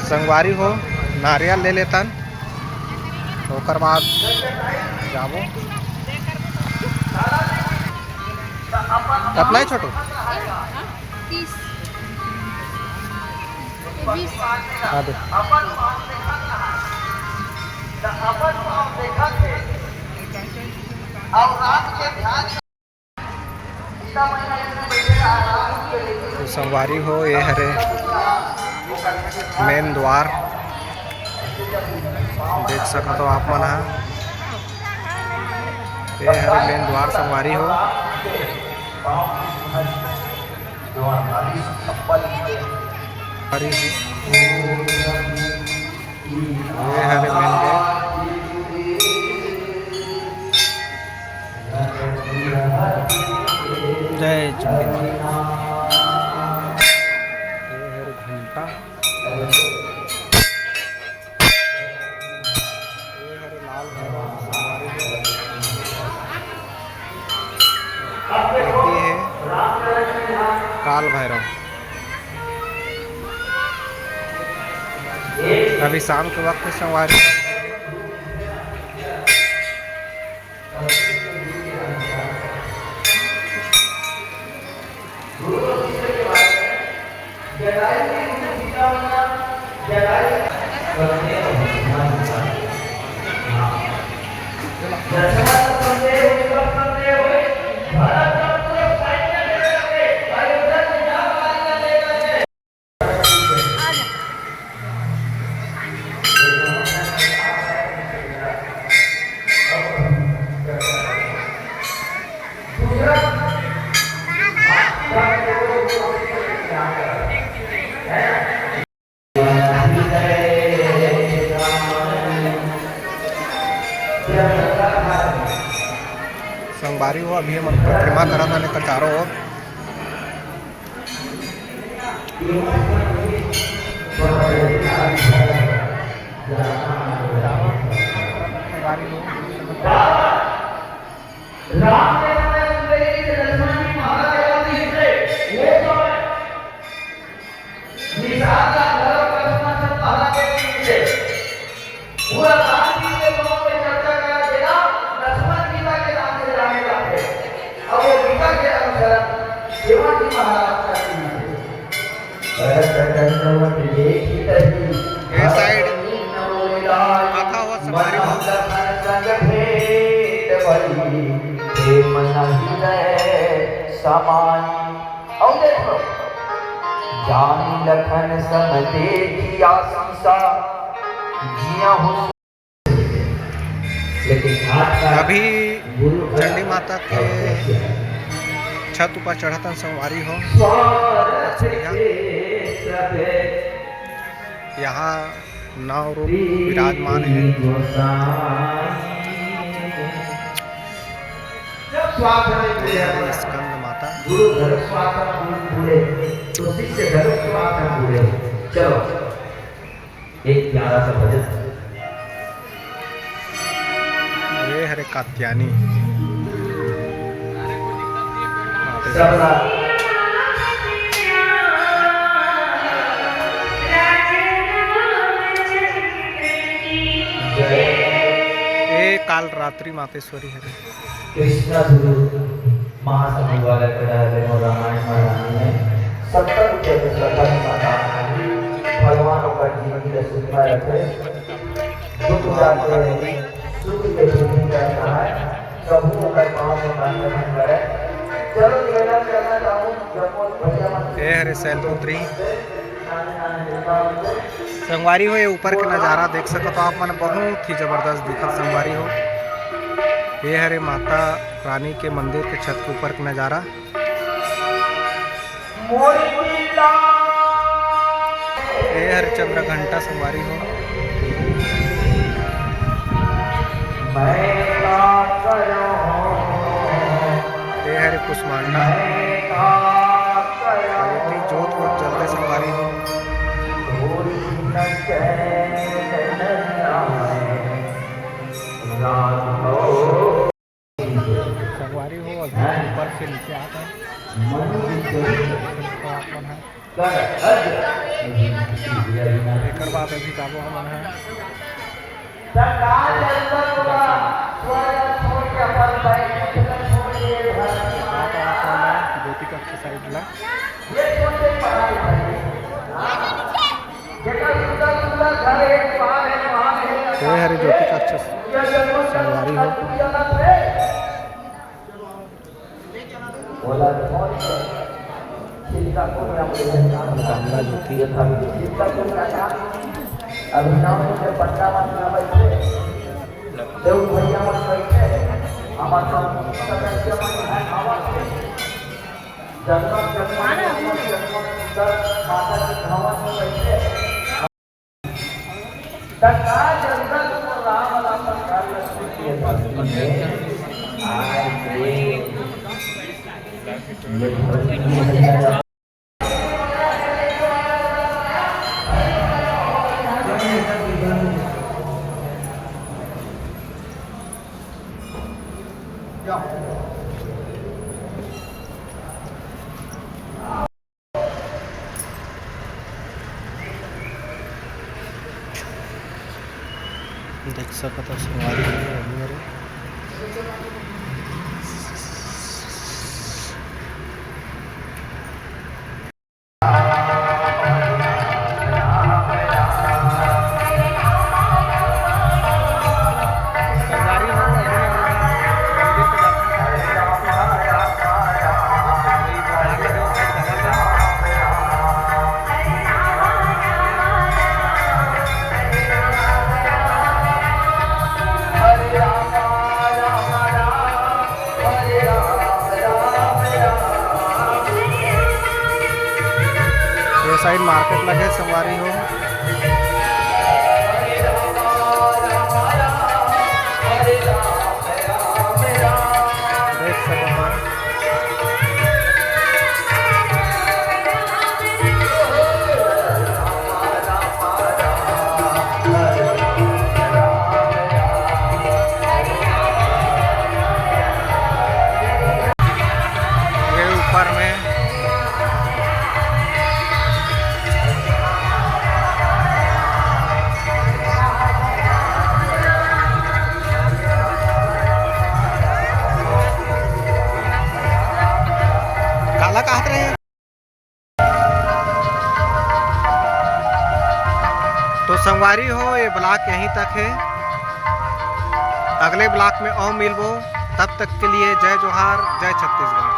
संगवारी हो नारियल ले लेतन ओकर बाद जाबो कितना है छोटू 30 20 हाँ दे तो संगवारी हो ये हरे मेन द्वार देख सको तो आप मन हा ये हरे मेन द्वार संगवारी हो ये हरे मेन गेट जय चंडी माता ये हरे घंटा ये हरे लाल भैरव संगवारी है काल भैरव अभी शाम के वक्त संगवारी संगवारी हो अभी हम परिक्रमा करा था तो चारों ओर ये साइड माथा हुआ संगवारी हो लखन सम देखिया सीसा जिया हो। अभी चंडी माता के छत ऊपर चढ़ाता संगवारी हो यहाँ नौ रूप विराजमान है स्कंद माता चलो एक प्यारा सा भजन ये हरे कात्यानी ये काल रात्रि मातेश्वरी है कृष्णा गुरु महासमुद्र वाला रामायण में 70 रुपये में भगवानों का जीवन के सुखमय रखे दुख जाते हैं सुख के जीवन करना है प्रभु का पाँव में मानन करे। चलो निवेदन करना चाहूँ ये हरे शैलपुत्री संगवारी हो ये ऊपर के नज़ारा देख सको तो आप मन बहुत ही जबरदस्त दिखत संगवारी हो ये हरे माता रानी के मंदिर के छत के ऊपर का नज़ारा ये हरे चंद्र घंटा संगवारी हो ये हरे कुष्मांडा जोत बहुत जल्दी संगवारी हो संगवारी हो अभी ऊपर से नीचे आता है एक एकर बाद अभी जाबो हमन है सरकार जरूरत होगा स्वर्ग छोड़ के अपन बैठ छोड़ के ज्योति कक्ष साइड ला ये छोटे पढ़ाई है जेका सुंदर सुंदर घर है बाहर है वहां है ये हरे ज्योति कक्ष संगवारी हो बोला कौन है इसका कोई कमला ज्योति इसका कोई क्या अभिनव से पट्टा मत ना बैठे देव भैया मत बैठे हमारा सदस्य मन है आवाज जन्म माता की भवन में बैठे सरकार जरूरत को राम वाला सरकार लक्ष्मी के देख सकते हो संगवारी हो मेरे साइड मार्केट लगे संगवारी हो देख सकते हो ये ऊपर में कहते रहे तो संगवारी हो ये ब्लॉक यहीं तक है अगले ब्लॉक में और मिलबो तब तक के लिए जय जोहार जय छत्तीसगढ़।